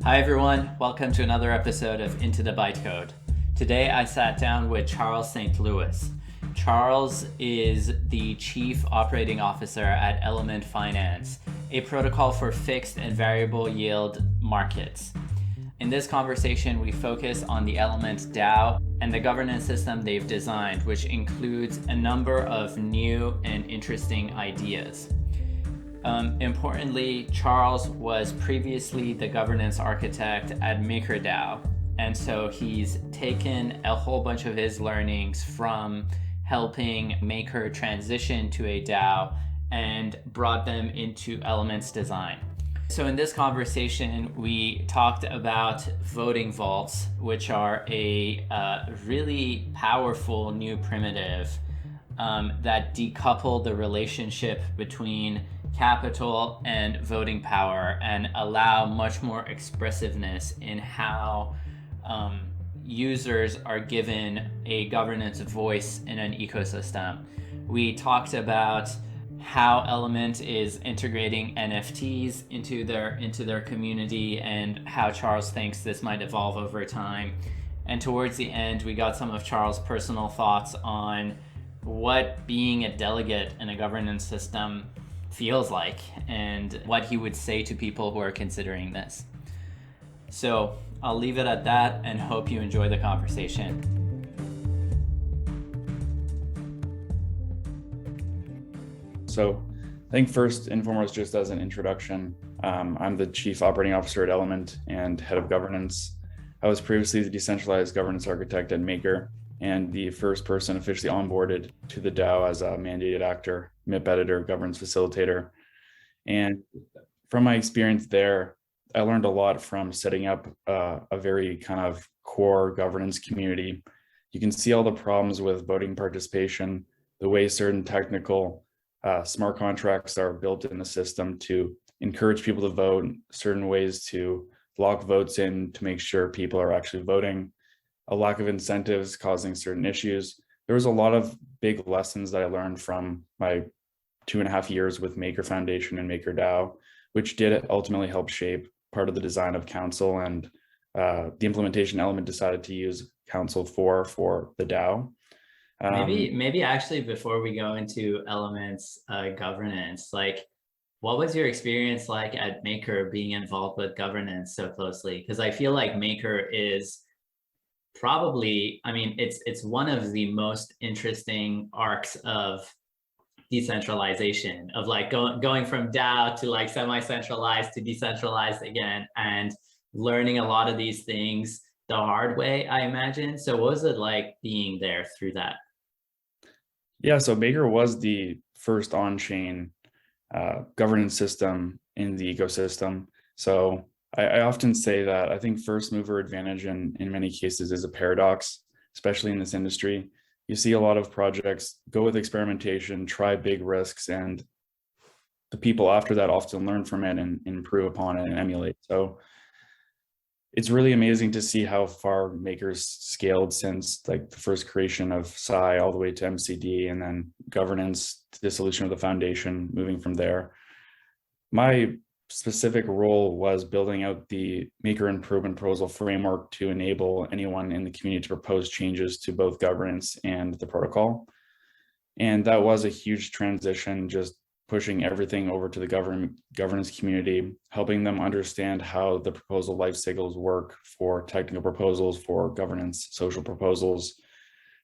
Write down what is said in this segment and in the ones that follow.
Hi everyone, welcome to another episode of Into the Bytecode. Today I sat down with Charles St.Louis. Charles is the Chief Operating Officer at Element Finance, a protocol for fixed and variable yield markets. In this conversation, we focus on the Element DAO and the governance system they've designed, which includes a number of new and interesting ideas. Importantly, Charles was previously the governance architect at MakerDAO, and so he's taken a whole bunch of his learnings from helping Maker transition to a DAO and brought them into Element's design. So in this conversation, we talked about voting vaults, which are a really powerful new primitive that decouple the relationship between capital and voting power and allow much more expressiveness in how users are given a governance voice in an ecosystem. We talked about how Element is integrating NFTs into their community and how Charles thinks this might evolve over time. And towards the end, we got some of Charles' personal thoughts on what being a delegate in a governance system feels like and what he would say to people who are considering this. So I'll leave it at that and hope you enjoy the conversation. So I think first and foremost, just as an introduction, I'm the Chief Operating Officer at Element and Head of Governance. I was previously the decentralized governance architect at Maker and the first person officially onboarded to the DAO as a mandated actor, MIP editor, governance facilitator. And from my experience there, I learned a lot from setting up a very kind of core governance community. You can see all the problems with voting participation, the way certain technical smart contracts are built in the system to encourage people to vote, certain ways to lock votes in to make sure people are actually voting, a lack of incentives causing certain issues. There was a lot of big lessons that I learned from my 2.5 years with Maker Foundation and MakerDAO, which did ultimately help shape part of the design of Council and the implementation Element decided to use Council for the DAO. Maybe actually before we go into Element's governance, like what was your experience like at Maker being involved with governance so closely? Because I feel like Maker is probably, I mean, it's one of the most interesting arcs of decentralization, of like going from DAO to like semi-centralized to decentralized again, and learning a lot of these things the hard way, I imagine. So what was it like being there through that? Yeah, so Maker was the first on-chain governance system in the ecosystem. So I often say that I think first mover advantage in many cases is a paradox, especially in this industry. You see a lot of projects go with experimentation, try big risks, and the people after that often learn from it and improve upon it and emulate. So it's really amazing to see how far Maker's scaled since like the first creation of Psi all the way to MCD and then governance, dissolution of the foundation, moving from there. My specific role was building out the Maker Improvement Proposal framework to enable anyone in the community to propose changes to both governance and the protocol. And that was a huge transition, just pushing everything over to the governance community, helping them understand how the proposal life cycles work for technical proposals, for governance, social proposals.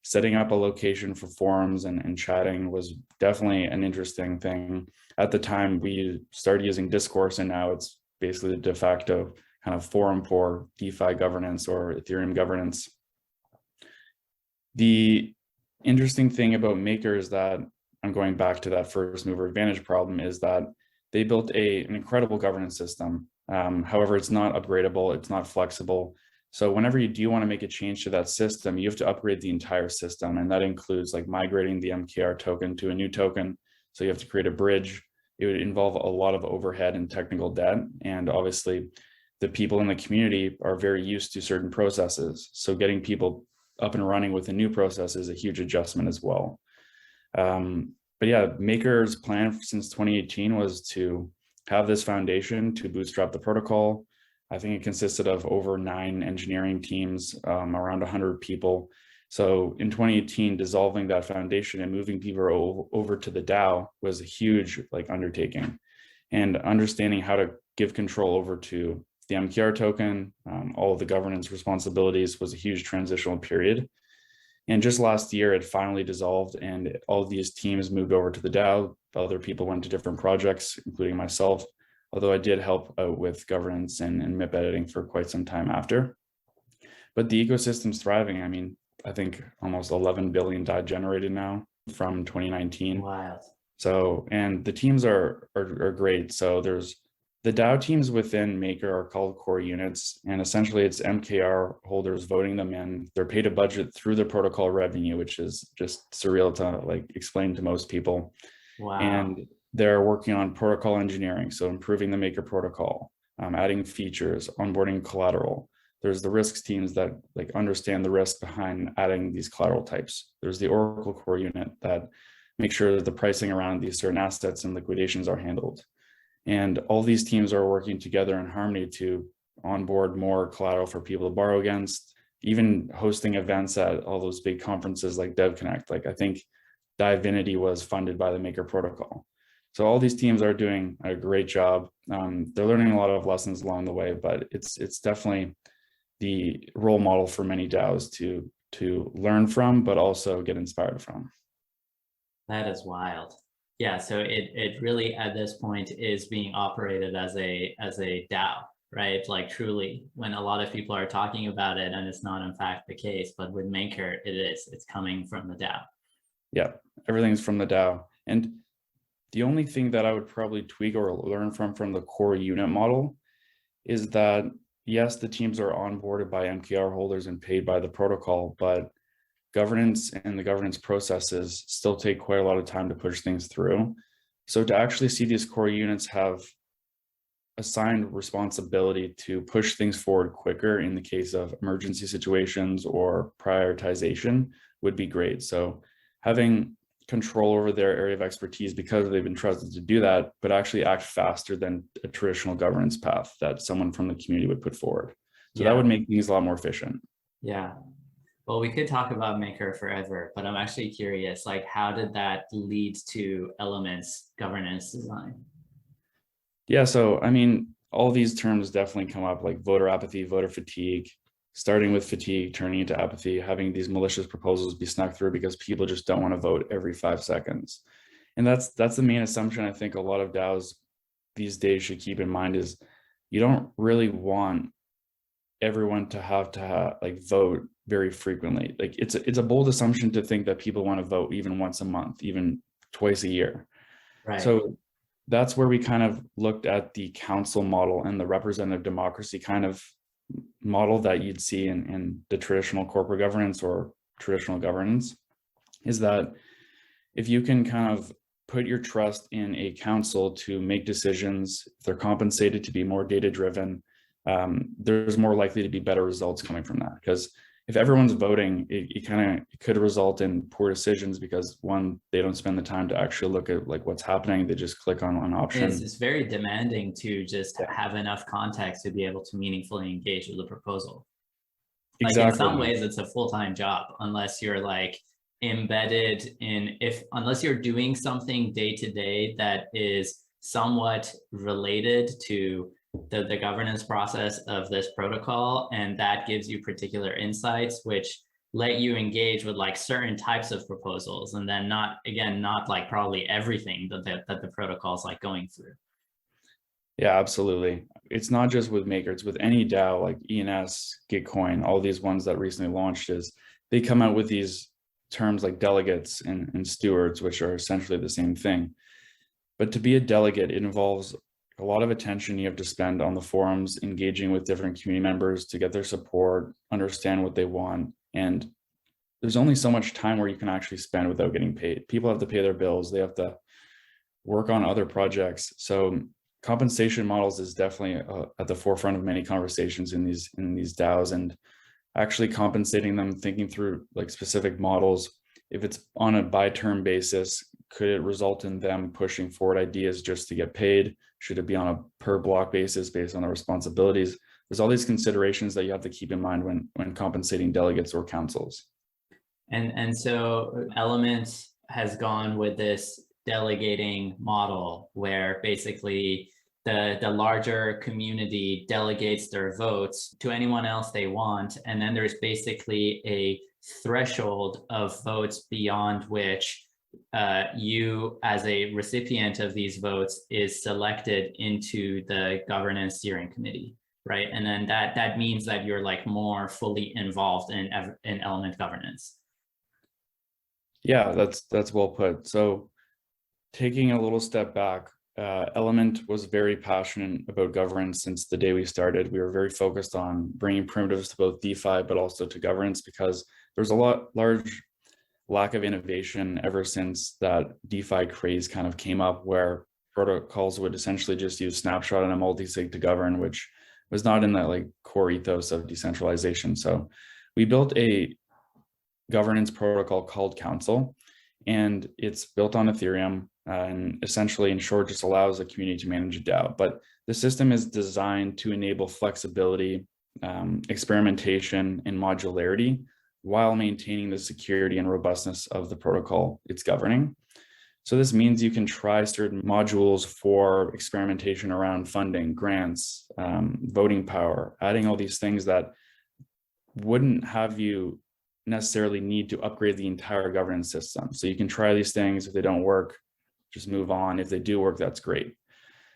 Setting up a location for forums and chatting was definitely an interesting thing. At the time, we started using Discourse, and now it's basically the de facto kind of forum for DeFi governance or Ethereum governance. The interesting thing about Maker is that, I'm going back to that first mover advantage problem, is that they built an incredible governance system. However, it's not upgradable, it's not flexible. So whenever you do want to make a change to that system, you have to upgrade the entire system. And that includes like migrating the MKR token to a new token. So you have to create a bridge. It would involve a lot of overhead and technical debt. And obviously the people in the community are very used to certain processes. So getting people up and running with a new process is a huge adjustment as well. But yeah, Maker's plan since 2018 was to have this foundation to bootstrap the protocol, I think it consisted of over 9 engineering teams, around 100 people. So in 2018, dissolving that foundation and moving people over to the DAO was a huge like undertaking, and understanding how to give control over to the MKR token, all of the governance responsibilities was a huge transitional period. And just last year, it finally dissolved and all of these teams moved over to the DAO. Other people went to different projects, including myself, although I did help out with governance and MIP editing for quite some time after. But the ecosystem's thriving. I mean, I think almost 11 billion DAI generated now from 2019. Wild. So, and the teams are great. So there's the DAO teams within Maker are called core units, and essentially it's MKR holders voting them in. They're paid a budget through the protocol revenue, which is just surreal to like explain to most people. Wow. And they're working on protocol engineering, so improving the Maker protocol, adding features, onboarding collateral. There's the risks teams that like understand the risk behind adding these collateral types. There's the Oracle core unit that make sure that the pricing around these certain assets and liquidations are handled. And all these teams are working together in harmony to onboard more collateral for people to borrow against, even hosting events at all those big conferences like DevConnect. Like I think Divinity was funded by the Maker protocol. So all these teams are doing a great job. They're learning a lot of lessons along the way, but it's definitely the role model for many DAOs to learn from, but also get inspired from. That is wild. Yeah, so it really at this point is being operated as a DAO, right? Like truly, when a lot of people are talking about it, and it's not in fact the case, but with Maker, it is. It's coming from the DAO. Yeah, everything's from the DAO. And the only thing that I would probably tweak or learn from the core unit model is that, yes, the teams are onboarded by MKR holders and paid by the protocol, but governance and the governance processes still take quite a lot of time to push things through. So to actually see these core units have assigned responsibility to push things forward quicker in the case of emergency situations or prioritization would be great. So having control over their area of expertise because they've been trusted to do that, but actually act faster than a traditional governance path that someone from the community would put forward. So that would make things a lot more efficient. Yeah. Well, we could talk about Maker forever, but I'm actually curious, like, how did that lead to Element's governance design? Yeah, so I mean, all these terms definitely come up, like voter apathy, voter fatigue, starting with fatigue, turning into apathy, having these malicious proposals be snuck through because people just don't want to vote every 5 seconds. And that's the main assumption I think a lot of DAOs these days should keep in mind is you don't really want everyone to have like vote very frequently. Like it's a bold assumption to think that people want to vote even once a month, even twice a year. Right. So that's where we kind of looked at the council model and the representative democracy kind of model that you'd see in the traditional corporate governance or traditional governance, is that if you can kind of put your trust in a council to make decisions, if they're compensated to be more data driven, there's more likely to be better results coming from that. Because if everyone's voting, it could result in poor decisions because one, they don't spend the time to actually look at like what's happening. They just click on an option. It's very demanding to just have enough context to be able to meaningfully engage with the proposal. Like exactly. In some ways, it's a full-time job unless you're like embedded in unless you're doing something day to day that is somewhat related to the governance process of this protocol, and that gives you particular insights which let you engage with like certain types of proposals, and then not like probably everything that the protocol is like going through. Yeah, absolutely. It's not just with Maker, it's with any DAO like ENS, Gitcoin, all these ones that recently launched, is they come out with these terms like delegates and stewards, which are essentially the same thing. But to be a delegate, it involves a lot of attention you have to spend on the forums, engaging with different community members to get their support, understand what they want. And there's only so much time where you can actually spend without getting paid. People have to pay their bills. They have to work on other projects. So compensation models is definitely at the forefront of many conversations in these DAOs, and actually compensating them, thinking through like specific models. If it's on a by term basis, could it result in them pushing forward ideas just to get paid? Should it be on a per block basis based on the responsibilities? there's all these considerations that you have to keep in mind when compensating delegates or councils. And so Element has gone with this delegating model where basically the larger community delegates their votes to anyone else they want. And then there's basically a threshold of votes beyond which you as a recipient of these votes is selected into the governance steering committee, right? And then that means that you're like more fully involved in Element governance. Yeah, that's well put. So taking a little step back, Element was very passionate about governance since the day we started. We were very focused on bringing primitives to both DeFi, but also to governance, because there's a large lack of innovation ever since that DeFi craze kind of came up, where protocols would essentially just use snapshot and a multi-sig to govern, which was not in that like core ethos of decentralization. So we built a governance protocol called Council, and it's built on Ethereum, and essentially, in short, just allows a community to manage a DAO. But the system is designed to enable flexibility, experimentation, and modularity while maintaining the security and robustness of the protocol it's governing. So this means you can try certain modules for experimentation around funding, grants, voting power, adding all these things that wouldn't have you necessarily need to upgrade the entire governance system. So you can try these things. If they don't work, just move on. If they do work, that's great.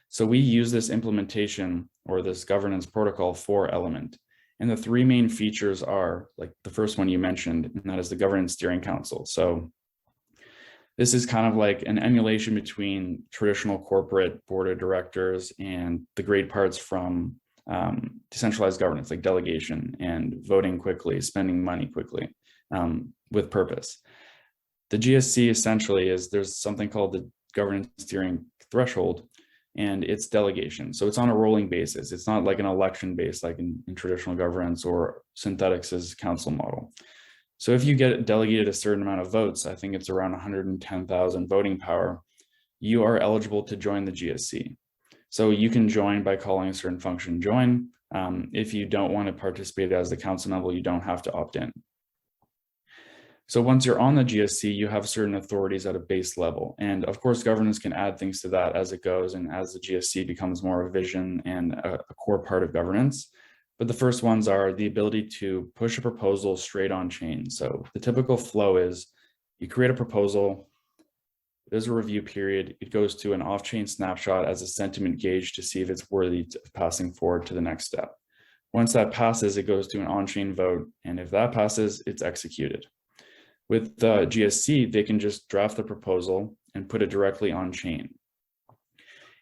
So we use this implementation or this governance protocol for Element. And the three main features are like the first one you mentioned, and that is the governance steering council. So this is kind of like an emulation between traditional corporate board of directors and the great parts from decentralized governance, like delegation and voting quickly, spending money quickly, with purpose. The GSC essentially is, there's something called the governance steering threshold, and it's delegation. So it's on a rolling basis. It's not like an election based, like in traditional governance or Synthetics' council model. So if you get delegated a certain amount of votes, I think it's around 110,000 voting power, you are eligible to join the GSC. So you can join by calling a certain function join. If you don't want to participate as the council member, you don't have to opt in. So once you're on the GSC, you have certain authorities at a base level. And of course, governance can add things to that as it goes and as the GSC becomes more of a vision and a core part of governance. But the first ones are the ability to push a proposal straight on chain. So the typical flow is you create a proposal, there's a review period, it goes to an off-chain snapshot as a sentiment gauge to see if it's worthy of passing forward to the next step. Once that passes, it goes to an on-chain vote, and if that passes, it's executed. With the GSC, they can just draft the proposal and put it directly on chain.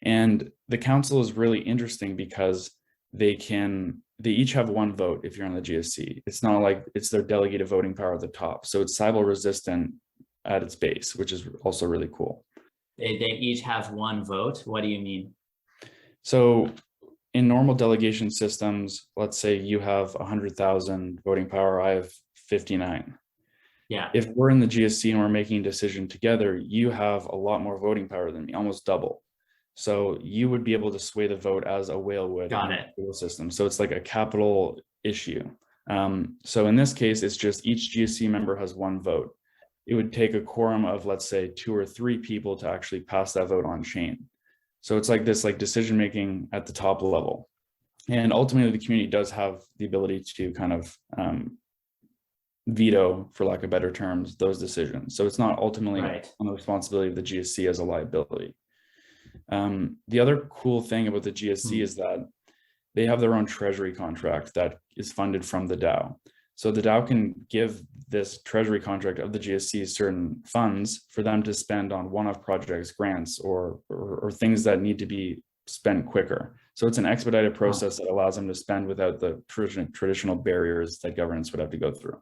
And the council is really interesting because they each have one vote if you're on the GSC. It's not like it's their delegated voting power at the top. So it's Sybil resistant at its base, which is also really cool. They each have one vote. What do you mean? So in normal delegation systems, let's say you have 100,000 voting power, I have 59. Yeah. If we're in the GSC and we're making a decision together, you have a lot more voting power than me, almost double. So you would be able to sway the vote as a whale would Got in it. the system. So it's like a capital issue. So in this case, it's just each GSC member has one vote. It would take a quorum of, let's say, 2 or 3 people to actually pass that vote on chain. So it's like this like decision making at the top level. And ultimately, the community does have the ability to kind of veto, for lack of better terms, those decisions. So it's not ultimately on the responsibility of the GSC as a liability. The other cool thing about the GSC is that they have their own treasury contract that is funded from the DAO. So the DAO can give this treasury contract of the GSC certain funds for them to spend on one-off projects, grants, or things that need to be spent quicker. So it's an expedited process that allows them to spend without the traditional barriers that governance would have to go through.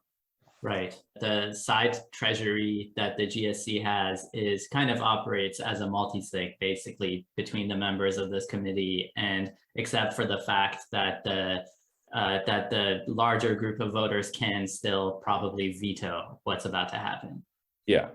Right. The side treasury that the GSC has is kind of operates as a multi-sig, basically, between the members of this committee, and except for the fact that the larger group of voters can still probably veto what's about to happen. Yeah.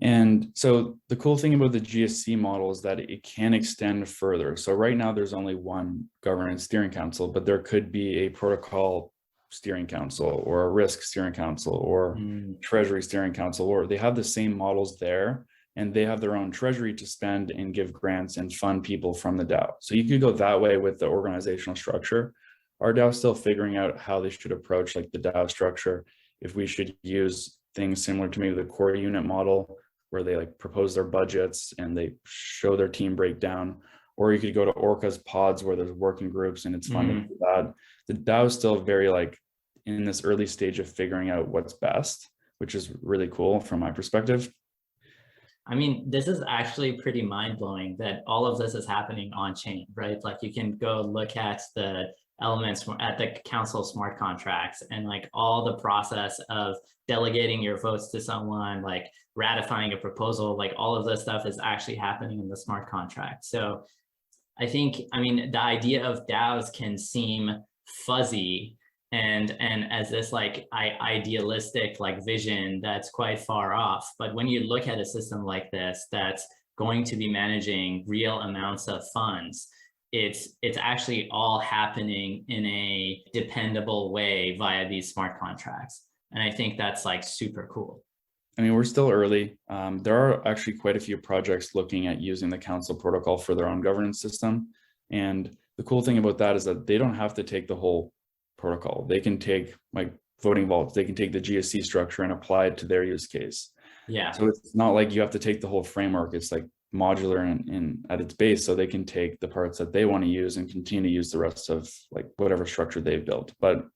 And so the cool thing about the GSC model is that it can extend further. So right now there's only one governance steering council, but there could be a protocol steering council or a risk steering council or treasury steering council, or they have the same models there and they have their own treasury to spend and give grants and fund people from the DAO. So you could go that way with the organizational structure. Our DAO is still figuring out how they should approach like the DAO structure, if we should use things similar to maybe the core unit model, where they like propose their budgets and they show their team breakdown, or you could go to Orca's pods where there's working groups and it's funded for that. The DAO is still very like in this early stage of figuring out what's best, which is really cool from my perspective. I mean, this is actually pretty mind-blowing that all of this is happening on chain, right? Like you can go look at the elements at the council smart contracts and like all the process of delegating your votes to someone, like ratifying a proposal, like all of this stuff is actually happening in the smart contract. So I think, I mean, the idea of DAOs can seem fuzzy and as this like idealistic like vision that's quite far off. But when you look at a system like this that's going to be managing real amounts of funds, it's actually all happening in a dependable way via these smart contracts. And I think that's like super cool. I mean, we're still early. There are actually quite a few projects looking at using the council protocol for their own governance system. And the cool thing about that is that they don't have to take the whole protocol. They can take like voting vaults, they can take the GSC structure and apply it to their use case. Yeah. So it's not like you have to take the whole framework. It's like modular in at its base, so they can take the parts that they want to use and continue to use the rest of like whatever structure they've built. But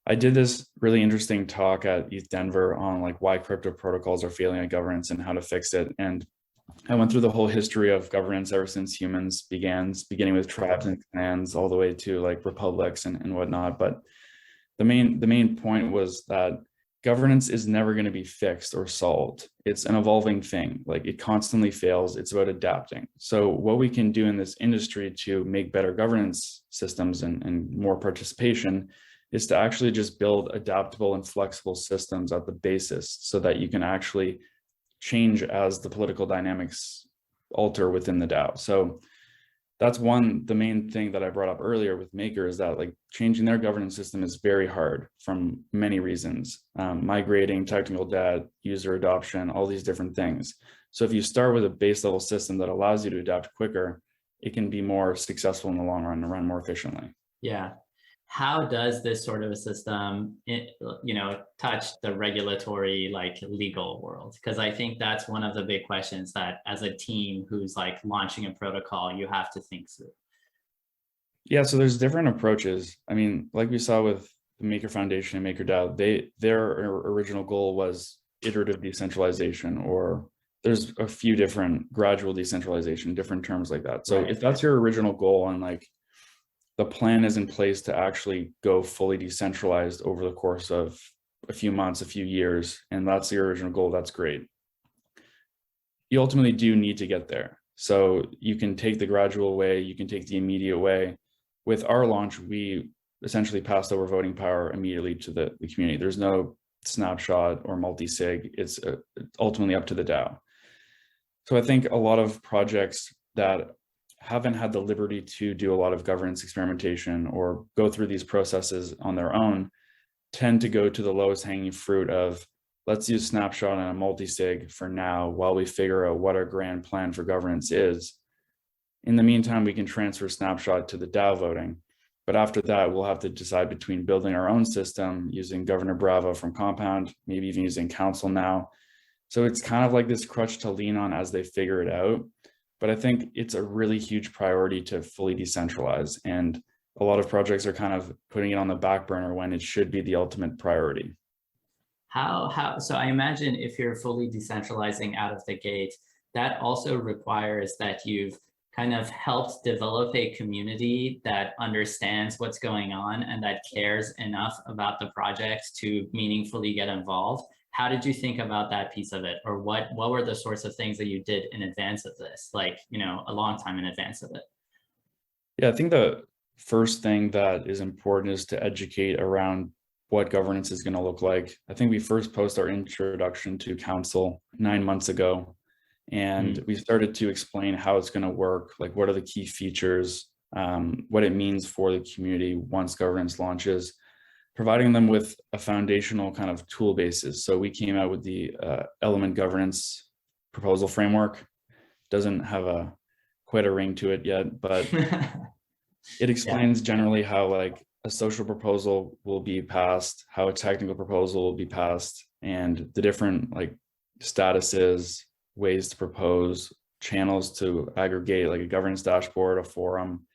I did this really interesting talk at ETH Denver on like why crypto protocols are failing at governance and how to fix it. And I went through the whole history of governance ever since humans beginning with tribes and clans all the way to like republics and whatnot. But the main point was that governance is never going to be fixed or solved. It's an evolving thing. Like it constantly fails. It's about adapting. So what we can do in this industry to make better governance systems and more participation is to actually just build adaptable and flexible systems at the basis so that you can actually change as the political dynamics alter within the DAO. So that's the main thing that I brought up earlier with Maker, is that like changing their governance system is very hard from many reasons. Migrating, technical debt, user adoption, all these different things. So if you start with a base level system that allows you to adapt quicker, it can be more successful in the long run and run more efficiently. Yeah. How does this sort of a system, touch the regulatory, like legal world? Because I think that's one of the big questions that as a team who's like launching a protocol, you have to think through. Yeah, so there's different approaches. I mean, like we saw with the Maker Foundation and MakerDAO, their original goal was iterative decentralization, or there's a few different gradual decentralization, different terms like that. So if that's your original goal and like the plan is in place to actually go fully decentralized over the course of a few months, a few years, and that's your original goal, that's great. You ultimately do need to get there. So you can take the gradual way, you can take the immediate way. With our launch, we essentially passed over voting power immediately to the community. There's no snapshot or multi-sig. It's ultimately up to the DAO. So I think a lot of projects that haven't had the liberty to do a lot of governance experimentation or go through these processes on their own tend to go to the lowest hanging fruit of, let's use snapshot and a multi-sig for now while we figure out what our grand plan for governance is. In the meantime, we can transfer snapshot to the DAO voting. But after that, we'll have to decide between building our own system, using Governor Bravo from Compound, maybe even using Council now. So it's kind of like this crutch to lean on as they figure it out. But I think it's a really huge priority to fully decentralize. And a lot of projects are kind of putting it on the back burner when it should be the ultimate priority. So I imagine if you're fully decentralizing out of the gate, that also requires that you've kind of helped develop a community that understands what's going on and that cares enough about the project to meaningfully get involved. How did you think about that piece of it? Or what were the sorts of things that you did in advance of this, like, a long time in advance of it? Yeah, I think the first thing that is important is to educate around what governance is going to look like. I think we first posted our introduction to council 9 months ago, and we started to explain how it's going to work, like what are the key features, what it means for the community once governance launches, providing them with a foundational kind of tool basis. So we came out with the element governance proposal framework. Doesn't have quite a ring to it yet, but it explains generally how like a social proposal will be passed, how a technical proposal will be passed, and the different like statuses, ways to propose, channels to aggregate, like a governance dashboard, a forum,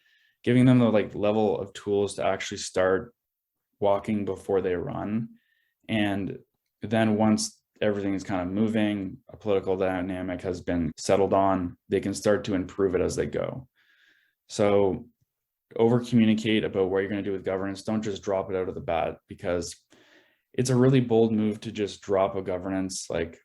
giving them the like level of tools to actually start walking before they run. And then once everything is kind of moving, a political dynamic has been settled on, they can start to improve it as they go. So over communicate about what you're going to do with governance. Don't just drop it out of the bat, because it's a really bold move to just drop a governance like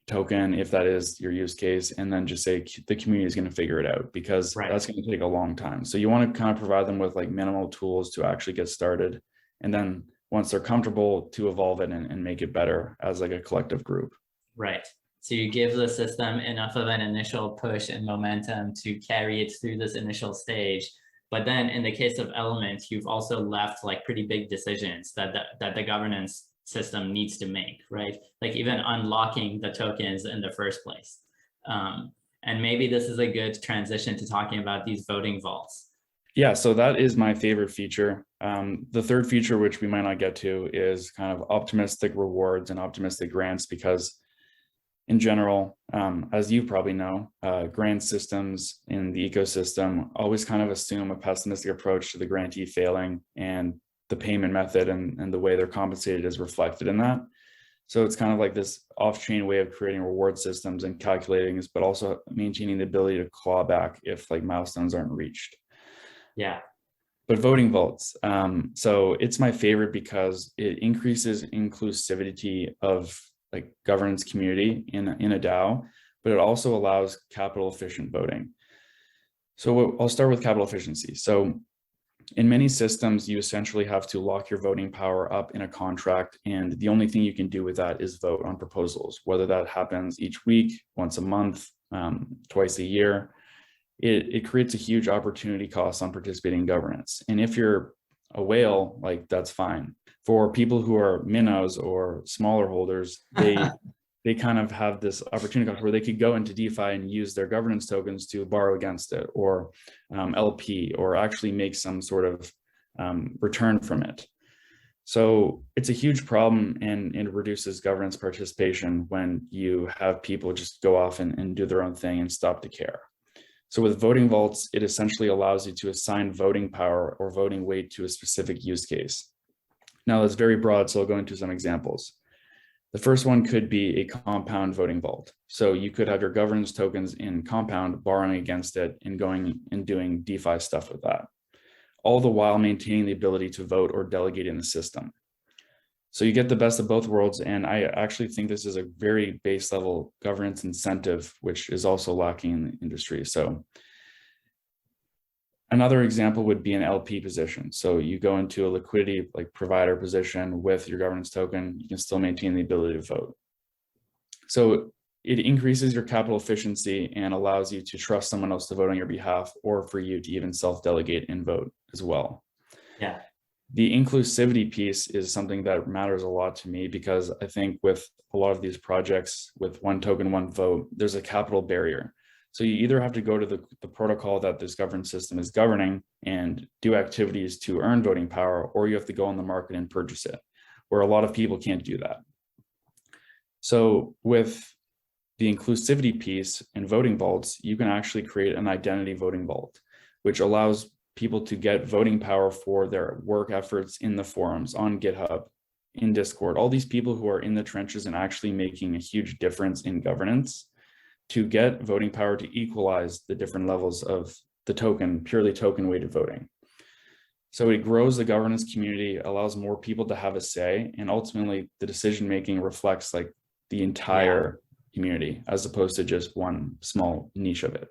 token, if that is your use case, and then just say the community is going to figure it out, because that's going to take a long time. So you want to kind of provide them with like minimal tools to actually get started, and then once they're comfortable, to evolve it and make it better as like a collective group. Right. So you give the system enough of an initial push and momentum to carry it through this initial stage. But then in the case of Element, you've also left like pretty big decisions that the governance system needs to make, right? Like even unlocking the tokens in the first place. And maybe this is a good transition to talking about these voting vaults. Yeah, so that is my favorite feature. The third feature, which we might not get to, is kind of optimistic rewards and optimistic grants, because in general, as you probably know, grant systems in the ecosystem always kind of assume a pessimistic approach to the grantee failing, and the payment method and the way they're compensated is reflected in that. So it's kind of like this off-chain way of creating reward systems and calculating this, but also maintaining the ability to claw back if like milestones aren't reached. Yeah. But voting vaults, so it's my favorite because it increases inclusivity of like governance community in a DAO, but it also allows capital efficient voting. So I'll start with capital efficiency. So in many systems, you essentially have to lock your voting power up in a contract, and the only thing you can do with that is vote on proposals, whether that happens each week, once a month, twice a year. It creates a huge opportunity cost on participating in governance. And if you're a whale, like that's fine. For people who are minnows or smaller holders, they kind of have this opportunity cost where they could go into DeFi and use their governance tokens to borrow against it, or LP, or actually make some sort of return from it. So it's a huge problem, and it reduces governance participation when you have people just go off and do their own thing and stop to care. So with voting vaults, it essentially allows you to assign voting power or voting weight to a specific use case. Now that's very broad, so I'll go into some examples. The first one could be a compound voting vault. So you could have your governance tokens in compound, borrowing against it and going and doing DeFi stuff with that, all the while maintaining the ability to vote or delegate in the system. So you get the best of both worlds. And I actually think this is a very base level governance incentive, which is also lacking in the industry. So another example would be an LP position. So you go into a liquidity like provider position with your governance token, you can still maintain the ability to vote. So it increases your capital efficiency and allows you to trust someone else to vote on your behalf, or for you to even self-delegate and vote as well. Yeah. The inclusivity piece is something that matters a lot to me, because I think with a lot of these projects with one token, one vote, there's a capital barrier. So you either have to go to the protocol that this governance system is governing and do activities to earn voting power, or you have to go on the market and purchase it, where a lot of people can't do that. So with the inclusivity piece and voting vaults, you can actually create an identity voting vault, which allows people to get voting power for their work efforts in the forums, on GitHub, in Discord, all these people who are in the trenches and actually making a huge difference in governance, to get voting power to equalize the different levels of the token, purely token weighted voting. So it grows the governance community, allows more people to have a say, and ultimately the decision-making reflects like the entire community, as opposed to just one small niche of it.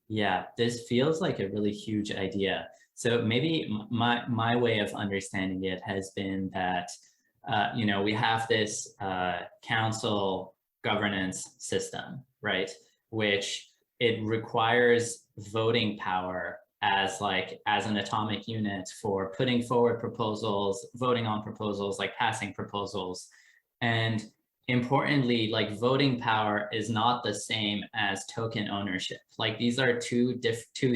Yeah, this feels like a really huge idea. So maybe my way of understanding it has been that we have this council governance system, right? Which it requires voting power as an atomic unit for putting forward proposals, voting on proposals, like passing proposals. And importantly, like voting power is not the same as token ownership. Like these are two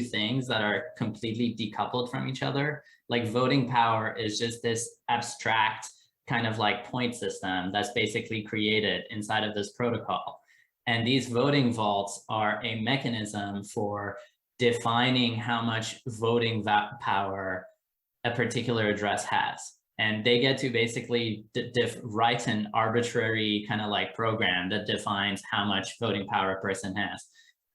things that are completely decoupled from each other. Like voting power is just this abstract kind of like point system that's basically created inside of this protocol. And these voting vaults are a mechanism for defining how much voting power a particular address has. And they get to basically write an arbitrary kind of like program that defines how much voting power a person has.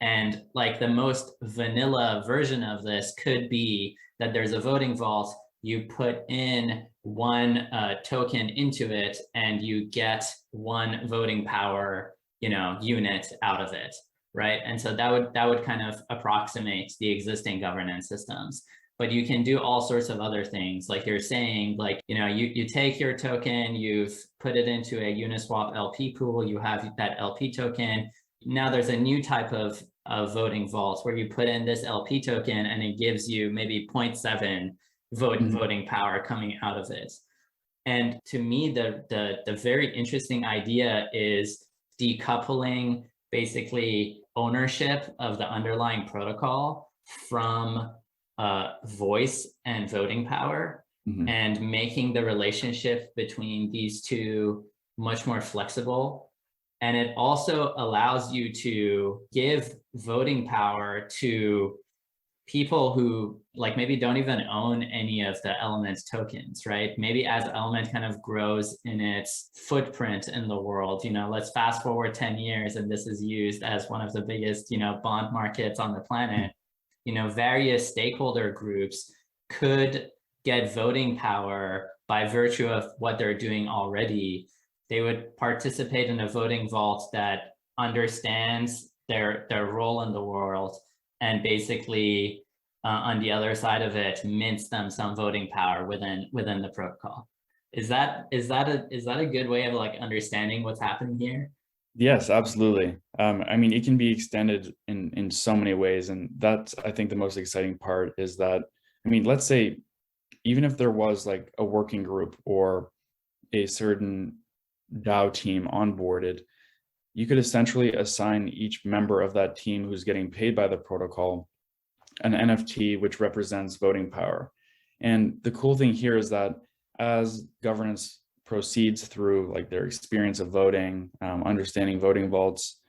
And like the most vanilla version of this could be that there's a voting vault, you put in one token into it and you get one voting power, unit out of it, right? And so that would kind of approximate the existing governance systems. But you can do all sorts of other things, like you're saying, like, you take your token, you've put it into a Uniswap LP pool, you have that LP token. Now there's a new type of voting vault where you put in this LP token and it gives you maybe 0.7 voting power coming out of it. And to me, the very interesting idea is decoupling basically ownership of the underlying protocol from voice and voting power, and making the relationship between these two much more flexible. And it also allows you to give voting power to people who like maybe don't even own any of the Element's tokens, right? Maybe as Element kind of grows in its footprint in the world, let's fast forward 10 years and this is used as one of the biggest, bond markets on the planet. Various stakeholder groups could get voting power by virtue of what they're doing already. They would participate in a voting vault that understands their role in the world, and basically on the other side of it, mints them some voting power within the protocol. Is that a good way of like understanding what's happening here? Yes, absolutely. I mean, it can be extended in so many ways, and that's, I think, the most exciting part is that, I mean, let's say even if there was like a working group or a certain DAO team onboarded, you could essentially assign each member of that team who's getting paid by the protocol an NFT which represents voting power. And the cool thing here is that as governance proceeds through like their experience of voting, understanding voting vaults,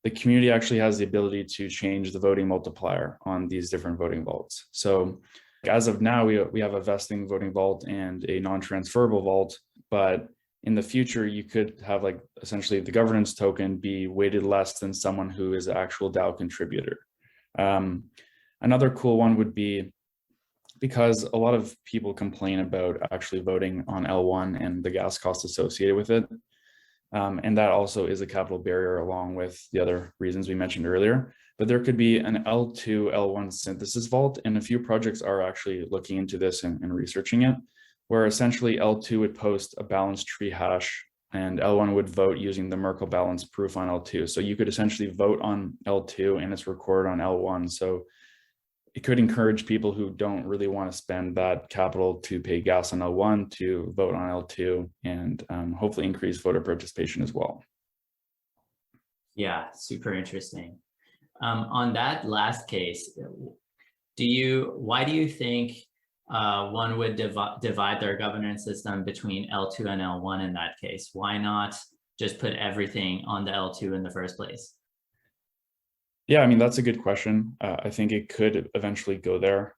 the community actually has the ability to change the voting multiplier on these different voting vaults. So as of now, we have a vesting voting vault and a non-transferable vault, but in the future, you could have like essentially the governance token be weighted less than someone who is an actual DAO contributor. Another cool one would be, because a lot of people complain about actually voting on L1 and the gas cost associated with it. And that also is a capital barrier along with the other reasons we mentioned earlier. But there could be an L2, L1 synthesis vault, and a few projects are actually looking into this and researching it, where essentially L2 would post a balanced tree hash and L1 would vote using the Merkle balance proof on L2. So you could essentially vote on L2 and it's recorded on L1. So it could encourage people who don't really want to spend that capital to pay gas on L1 to vote on L2, and hopefully increase voter participation as well. Yeah, super interesting. On that last case, why do you think one would divide their governance system between L2 and L1 in that case? Why not just put everything on the L2 in the first place? Yeah, I mean, that's a good question. I think it could eventually go there.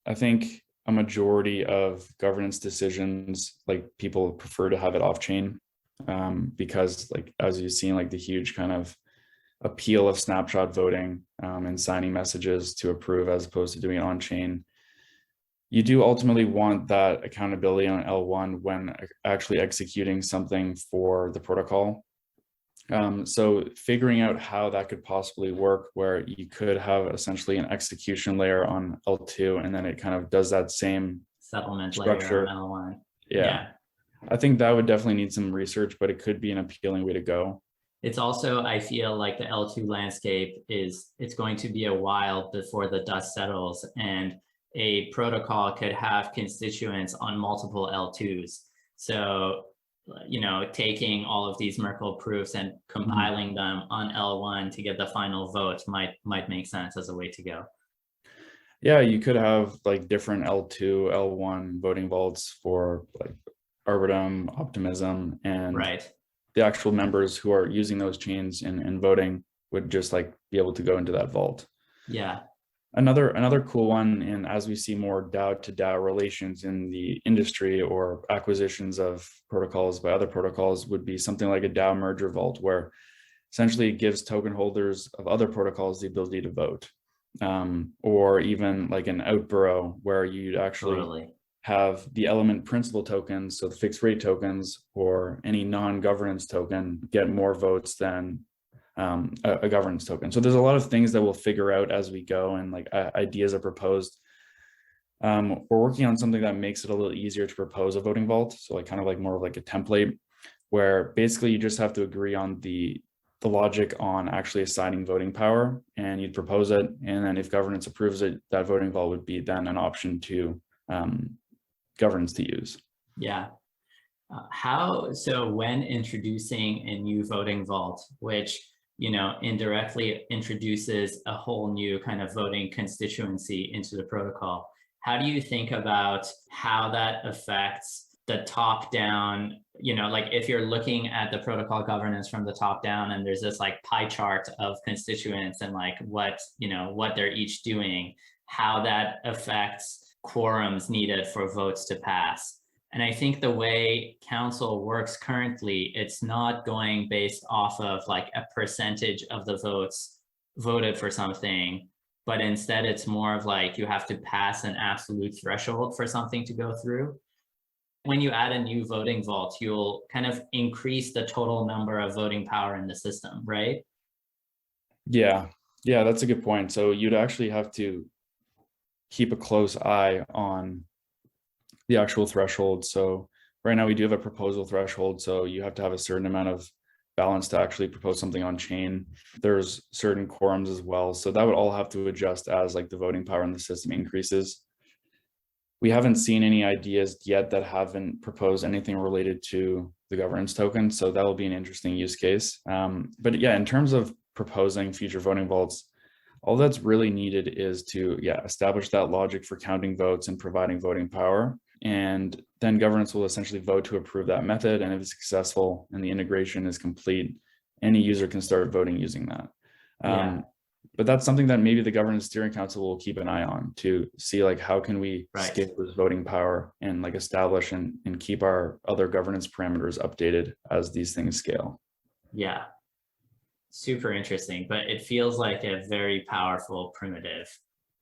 I think a majority of governance decisions, like people prefer to have it off chain because like, as you've seen, like the huge kind of appeal of snapshot voting and signing messages to approve as opposed to doing it on chain. You do ultimately want that accountability on L1 when actually executing something for the protocol. So figuring out how that could possibly work, where you could have essentially an execution layer on L2, and then it kind of does that same settlement structure. layer on L1. Yeah. I think that would definitely need some research, but it could be an appealing way to go. It's also, I feel like the L2 landscape it's going to be a while before the dust settles, and a protocol could have constituents on multiple L2s. So, taking all of these Merkle proofs and compiling them on L1 to get the final vote might make sense as a way to go. Yeah, you could have like different L2, L1 voting vaults for like Arbitrum, Optimism, and Right. the actual members who are using those chains and voting would just like be able to go into that vault. Yeah. Another cool one, and as we see more DAO to DAO relations in the industry or acquisitions of protocols by other protocols, would be something like a DAO merger vault, where essentially it gives token holders of other protocols the ability to vote. Or even like an outburrow where you'd actually Totally. have the element principal tokens, so the fixed rate tokens or any non-governance token, get more votes than a governance token. So there's a lot of things that we'll figure out as we go, and like ideas are proposed. We're working on something that makes it a little easier to propose a voting vault. So like kind of like more of like a template where basically you just have to agree on the logic on actually assigning voting power, and you'd propose it. And then if governance approves it, that voting vault would be then an option to governance to use. Yeah. So when introducing a new voting vault, which, indirectly introduces a whole new kind of voting constituency into the protocol, how do you think about how that affects the top down, like if you're looking at the protocol governance from the top down and there's this like pie chart of constituents and like what they're each doing, how that affects quorums needed for votes to pass? And I think the way council works currently, it's not going based off of like a percentage of the votes voted for something, but instead it's more of like you have to pass an absolute threshold for something to go through. When you add a new voting vault, you'll kind of increase the total number of voting power in the system, right? Yeah, that's a good point. So you'd actually have to keep a close eye on the actual threshold. So right now we do have a proposal threshold. So you have to have a certain amount of balance to actually propose something on chain. There's certain quorums as well. So that would all have to adjust as like the voting power in the system increases. We haven't seen any ideas yet that haven't proposed anything related to the governance token. So that will be an interesting use case. But yeah, in terms of proposing future voting vaults, all that's really needed is to establish that logic for counting votes and providing voting power. And then governance will essentially vote to approve that method. And if it's successful and the integration is complete, any user can start voting using that. But that's something that maybe the governance steering council will keep an eye on to see like how can we scale this voting power and like establish and keep our other governance parameters updated as these things scale. Yeah. Super interesting, but it feels like a very powerful primitive.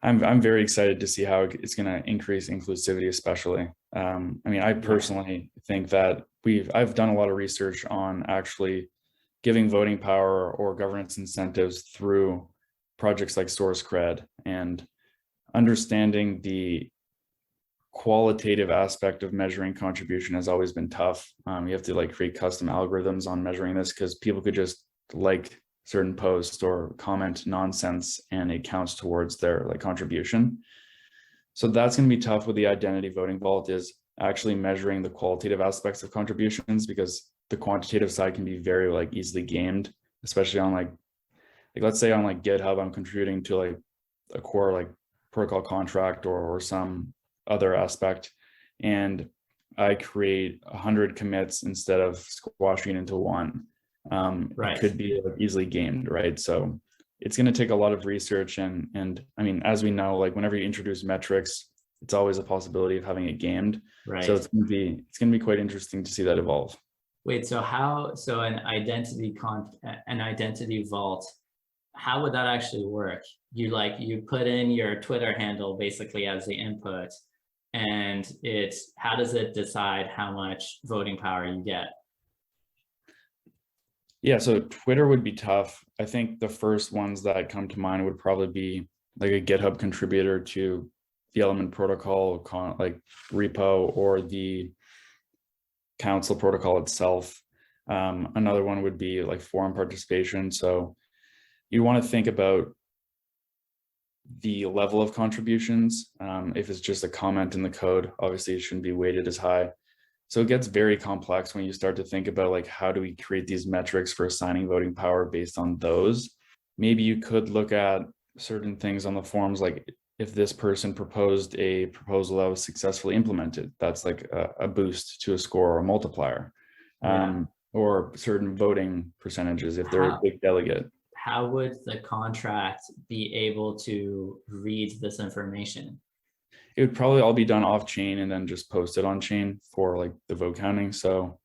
I'm very excited to see how it's going to increase inclusivity, especially. I mean, I personally think that I've done a lot of research on actually giving voting power or governance incentives through projects like SourceCred, and understanding the qualitative aspect of measuring contribution has always been tough. You have to like create custom algorithms on measuring this because people could just like certain posts or comment nonsense and it counts towards their like contribution. So that's going to be tough with the identity voting vault, is actually measuring the qualitative aspects of contributions, because the quantitative side can be very like easily gamed, especially on like let's say on like GitHub, I'm contributing to like a core like protocol contract or some other aspect, and I create 100 commits instead of squashing into one. It could be easily gamed, right? So it's going to take a lot of research, and I mean, as we know, like whenever you introduce metrics, it's always a possibility of having it gamed. So it's going to be quite interesting to see that evolve. Wait, so an identity vault, how would that actually work? You put in your Twitter handle basically as the input, and how does it decide how much voting power you get? Yeah, so Twitter would be tough. I think the first ones that come to mind would probably be like a GitHub contributor to the Element protocol, like repo, or the council protocol itself. Another one would be like forum participation. So you want to think about the level of contributions. If it's just a comment in the code, obviously it shouldn't be weighted as high. So it gets very complex when you start to think about like, how do we create these metrics for assigning voting power based on those? Maybe you could look at certain things on the forums, like if this person proposed a proposal that was successfully implemented, that's like a boost to a score or a multiplier. Or certain voting percentages if they're a big delegate. How would the contract be able to read this information? It would probably all be done off chain and then just posted on chain for like the vote counting. So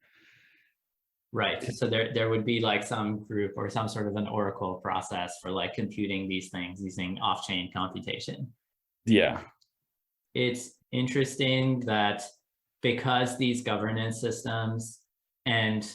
right, so there would be like some group or some sort of an oracle process for like computing these things using off-chain computation. Yeah, it's interesting that because these governance systems, and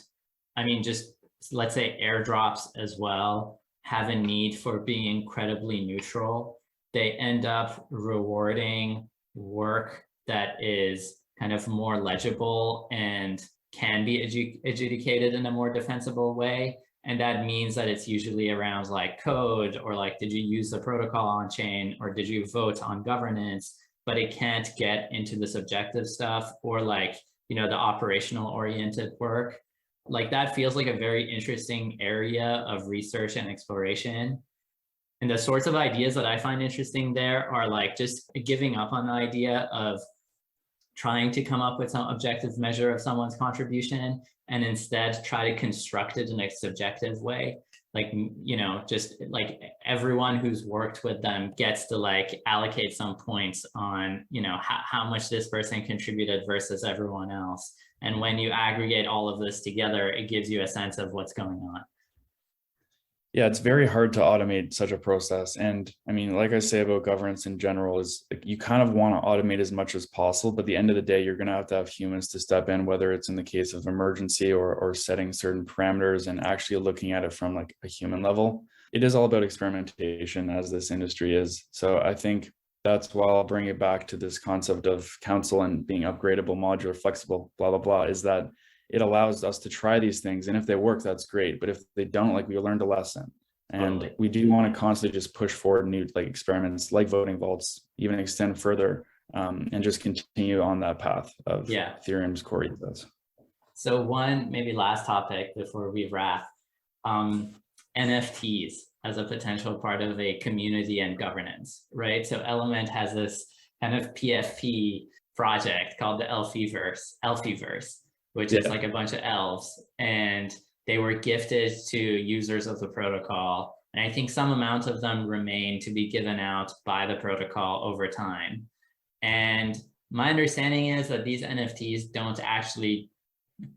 I mean, just let's say airdrops as well, have a need for being incredibly neutral, they end up rewarding work that is kind of more legible and can be adjudicated in a more defensible way. And that means that it's usually around like code, or like, did you use the protocol on chain, or did you vote on governance? But it can't get into the subjective stuff, or like, you know, the operational oriented work. Like that feels like a very interesting area of research and exploration. And the sorts of ideas that I find interesting there are like just giving up on the idea of trying to come up with some objective measure of someone's contribution, and instead try to construct it in a subjective way. Like, you know, just like everyone who's worked with them gets to like allocate some points on, you know, how much this person contributed versus everyone else. And when you aggregate all of this together, it gives you a sense of what's going on. Yeah, it's very hard to automate such a process. And I mean, like I say about governance in general, is like you kind of want to automate as much as possible, but at the end of the day, you're going to have humans to step in, whether it's in the case of emergency or setting certain parameters and actually looking at it from like a human level. It is all about experimentation, as this industry is. So I think that's why I'll bring it back to this concept of council and being upgradable, modular, flexible, blah, blah, blah, is that it allows us to try these things. And if they work, that's great. But if they don't, like, we learned a lesson. And Totally. we do want to constantly just push forward new like experiments like voting vaults, even extend further, and just continue on that path of Ethereum's core ethos. So one maybe last topic before we wrap, NFTs as a potential part of a community and governance, right? So Element has this kind of PFP project called the ElFiverse, which is like a bunch of elves, and they were gifted to users of the protocol. And I think some amount of them remain to be given out by the protocol over time. And my understanding is that these NFTs don't actually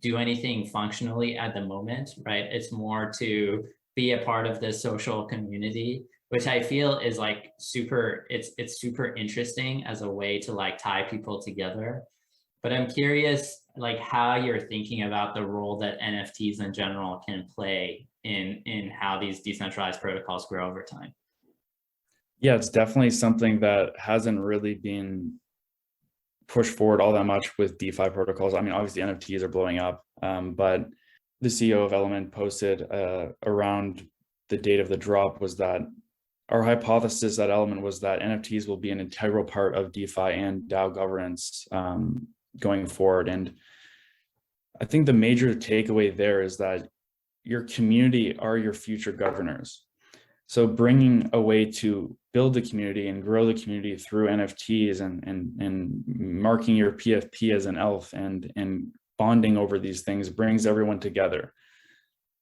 do anything functionally at the moment, right? It's more to be a part of this social community, which I feel is like it's super interesting as a way to like tie people together. But I'm curious like how you're thinking about the role that NFTs in general can play in how these decentralized protocols grow over time. Yeah, it's definitely something that hasn't really been pushed forward all that much with DeFi protocols. I mean, obviously NFTs are blowing up, but the CEO of Element posted around the date of the drop was that our hypothesis at Element was that NFTs will be an integral part of DeFi and DAO governance going forward. And I think the major takeaway there is that your community are your future governors. So bringing a way to build the community and grow the community through NFTs and marking your PFP as an ELF and bonding over these things brings everyone together.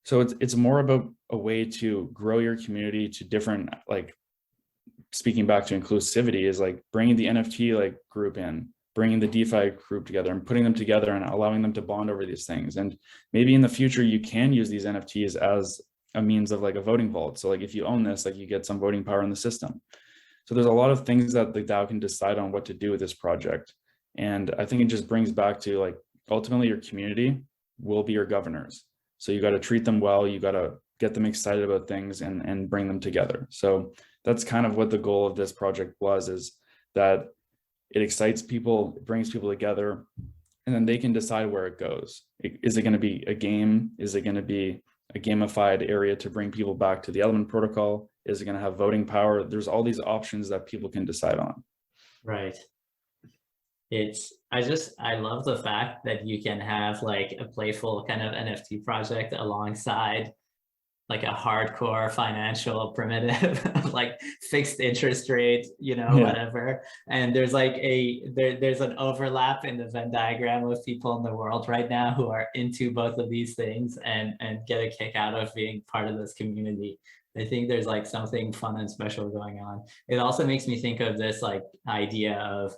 So it's more about a way to grow your community to different, like speaking back to inclusivity, is like bringing the NFT like group in, bringing the DeFi group together and putting them together and allowing them to bond over these things. And maybe in the future, you can use these NFTs as a means of like a voting vault. So like if you own this, like you get some voting power in the system. So there's a lot of things that the DAO can decide on what to do with this project. And I think it just brings back to like, ultimately your community will be your governors. So you got to treat them well. You got to get them excited about things and bring them together. So that's kind of what the goal of this project was, is that it excites people, it brings people together, and then they can decide where it goes. Is it going to be a game? Is it going to be a gamified area to bring people back to the Element protocol? Is it going to have voting power? There's all these options that people can decide on. Right. I love the fact that you can have like a playful kind of NFT project alongside like a hardcore financial primitive, like fixed interest rate, Yeah. whatever. And there's like there's an overlap in the Venn diagram of people in the world right now who are into both of these things and get a kick out of being part of this community. I think there's like something fun and special going on. It also makes me think of this like idea of,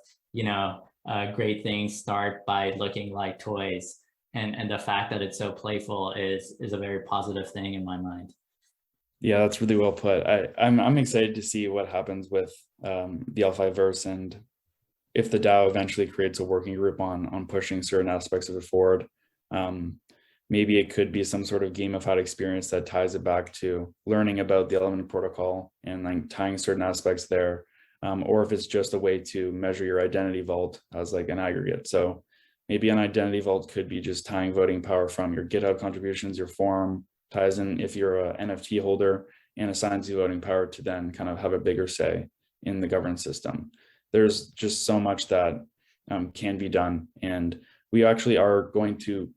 great things start by looking like toys. And the fact that it's so playful is a very positive thing in my mind. Yeah, that's really well put. I'm excited to see what happens with the ElFiverse, and if the DAO eventually creates a working group on pushing certain aspects of it forward. Maybe it could be some sort of gamified experience that ties it back to learning about the Element protocol and like tying certain aspects there. Or if it's just a way to measure your identity vault as like an aggregate. So maybe an identity vault could be just tying voting power from your GitHub contributions, your forum, ties in if you're a NFT holder, and assigns you voting power to then kind of have a bigger say in the governance system. There's just so much that can be done. And we actually are going to,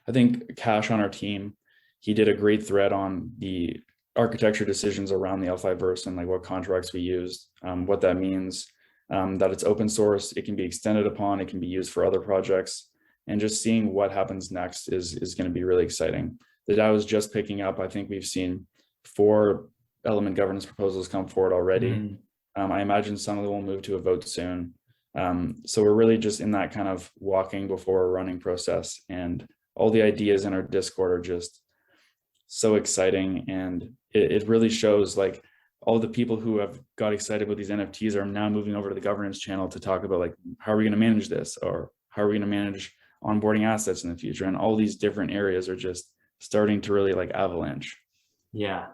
I think Cash on our team, he did a great thread on the architecture decisions around the ElFiverse and like what contracts we used, what that means, that it's open source, it can be extended upon, it can be used for other projects, and just seeing what happens next is going to be really exciting. The DAO is just picking up. I think we've seen 4 Element governance proposals come forward already. I imagine some of them will move to a vote soon. So we're really just in that kind of walking before a running process, and all the ideas in our Discord are just so exciting. And it really shows like all the people who have got excited with these NFTs are now moving over to the governance channel to talk about like, how are we going to manage this? Or how are we going to manage onboarding assets in the future? And all these different areas are just starting to really like avalanche. Yeah.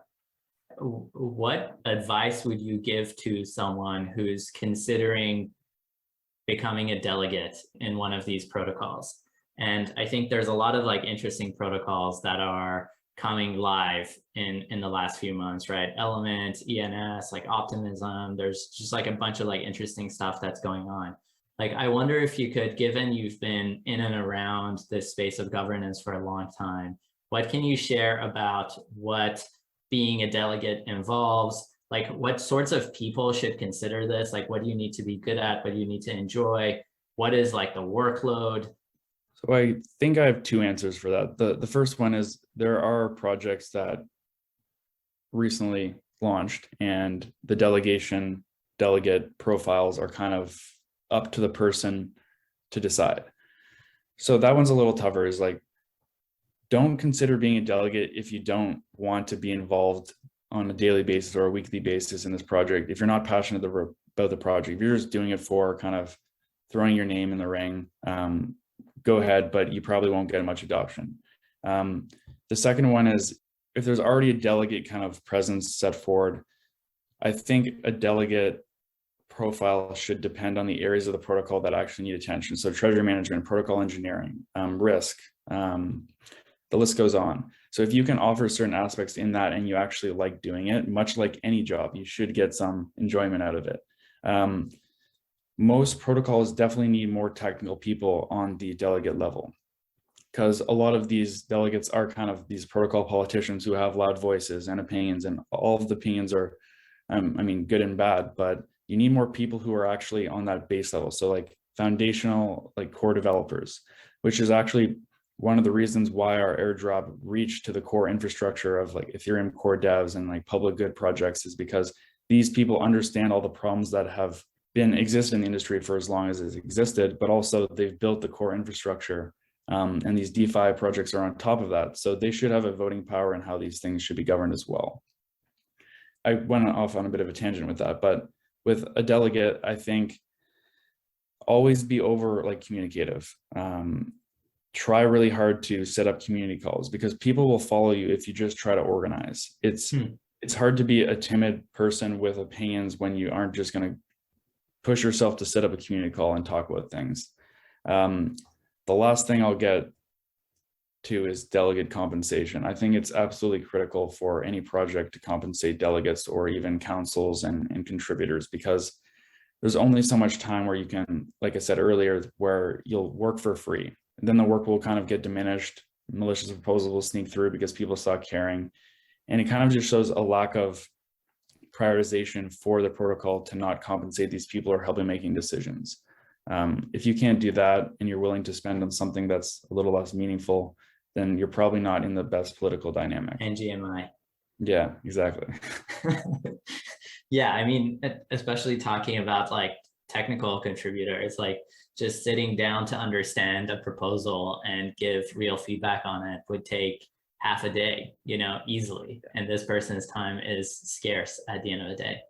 What advice would you give to someone who's considering becoming a delegate in one of these protocols? And I think there's a lot of like interesting protocols that are coming live in the last few months, right? Element, ENS, like Optimism. There's just like a bunch of like interesting stuff that's going on. Like, I wonder if you could, given you've been in and around this space of governance for a long time, what can you share about what being a delegate involves? Like, what sorts of people should consider this? Like, what do you need to be good at? What do you need to enjoy? What is like the workload? So I think I have 2 answers for that. The first one is there are projects that recently launched, and the delegate profiles are kind of up to the person to decide. So that one's a little tougher, is like, don't consider being a delegate if you don't want to be involved on a daily basis or a weekly basis in this project. If you're not passionate about the project, if you're just doing it for kind of throwing your name in the ring, go ahead, but you probably won't get much adoption. The second one is, if there's already a delegate kind of presence set forward, I think a delegate profile should depend on the areas of the protocol that actually need attention. So treasury management, protocol engineering, risk, the list goes on. So if you can offer certain aspects in that and you actually like doing it, much like any job, you should get some enjoyment out of it. Most protocols definitely need more technical people on the delegate level, because a lot of these delegates are kind of these protocol politicians who have loud voices and opinions, and all of the opinions are, I mean, good and bad, but you need more people who are actually on that base level. So like foundational, like core developers, which is actually one of the reasons why our airdrop reached to the core infrastructure of like Ethereum core devs and like public good projects, is because these people understand all the problems that have been exist in the industry for as long as it's existed, but also they've built the core infrastructure, and these DeFi projects are on top of that. So they should have a voting power in how these things should be governed as well. I went off on a bit of a tangent with that, but with a delegate, I think always be over like communicative. Try really hard to set up community calls, because people will follow you if you just try to organize. It's hard to be a timid person with opinions when you aren't just going to push yourself to set up a community call and talk about things. The last thing I'll get to is delegate compensation. I think it's absolutely critical for any project to compensate delegates or even councils and contributors, because there's only so much time where you can, like I said earlier, where you'll work for free. And then the work will kind of get diminished. Malicious proposals will sneak through because people stop caring. And it kind of just shows a lack of prioritization for the protocol to not compensate these people who are helping making decisions. If you can't do that and you're willing to spend on something that's a little less meaningful, then you're probably not in the best political dynamic. NGMI. Yeah, exactly. Yeah, I mean, especially talking about like technical contributors, like just sitting down to understand a proposal and give real feedback on it would take half a day, you know, easily. And this person's time is scarce at the end of the day.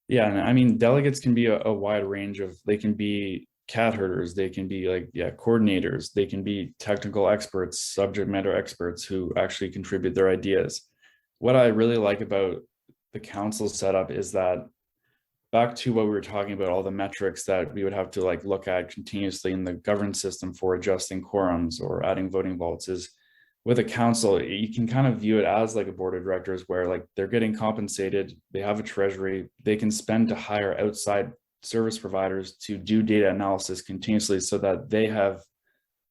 Yeah, and I mean, delegates can be a wide range of, they can be cat herders, they can be like, yeah, coordinators, they can be technical experts, subject matter experts who actually contribute their ideas. What I really like about the council setup is that, back to what we were talking about, all the metrics that we would have to like look at continuously in the governance system for adjusting quorums or adding voting vaults, is with a council, you can kind of view it as like a board of directors where like they're getting compensated, they have a treasury, they can spend to hire outside service providers to do data analysis continuously so that they have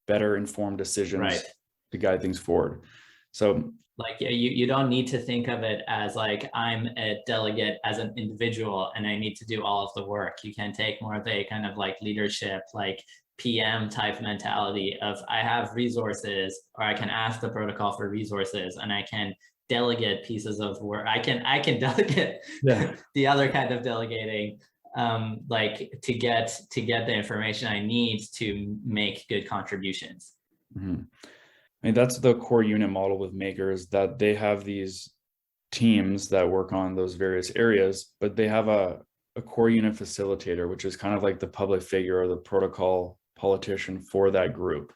better informed decisions to guide things forward. So like you don't need to think of it as like I'm a delegate as an individual and I need to do all of the work. You can take more of a kind of like leadership, like PM type mentality of I have resources, or I can ask the protocol for resources and I can delegate pieces of work. I can delegate the other kind of delegating, like to get the information I need to make good contributions. Mm-hmm. I mean, that's the core unit model with Maker, is that they have these teams that work on those various areas, but they have a core unit facilitator, which is kind of like the public figure or the protocol politician for that group,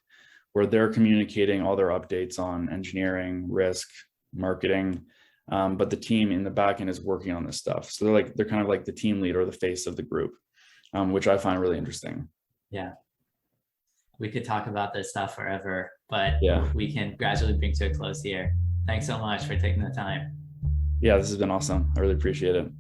where they're communicating all their updates on engineering, risk, marketing, but the team in the back end is working on this stuff. So they're kind of like the team lead or the face of the group, which I find really interesting. Yeah. We could talk about this stuff forever, but yeah, we can gradually bring to a close here. Thanks so much for taking the time. Yeah, this has been awesome. I really appreciate it.